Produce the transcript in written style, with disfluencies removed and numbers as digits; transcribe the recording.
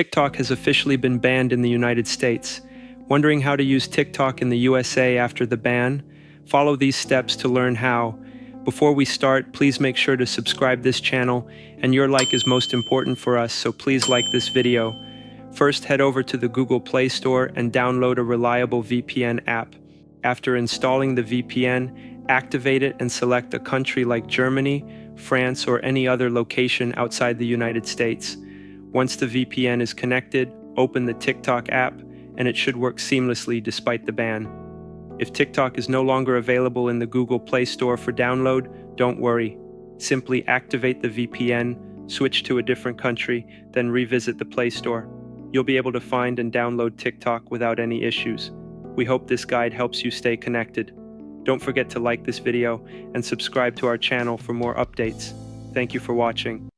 TikTok has officially been banned in the United States. Wondering how to use TikTok in the USA after the ban? Follow these steps to learn how. Before we start, please make sure to subscribe this channel, and your like is most important for us, so please like this video. First, head over to the Google Play Store and download a reliable VPN app. After installing the VPN, activate it and select a country like Germany, France, or any other location outside the United States. Once the VPN is connected, open the TikTok app, and it should work seamlessly despite the ban. If TikTok is no longer available in the Google Play Store for download, don't worry. Simply activate the VPN, switch to a different country, then revisit the Play Store. You'll be able to find and download TikTok without any issues. We hope this guide helps you stay connected. Don't forget to like this video and subscribe to our channel for more updates. Thank you for watching.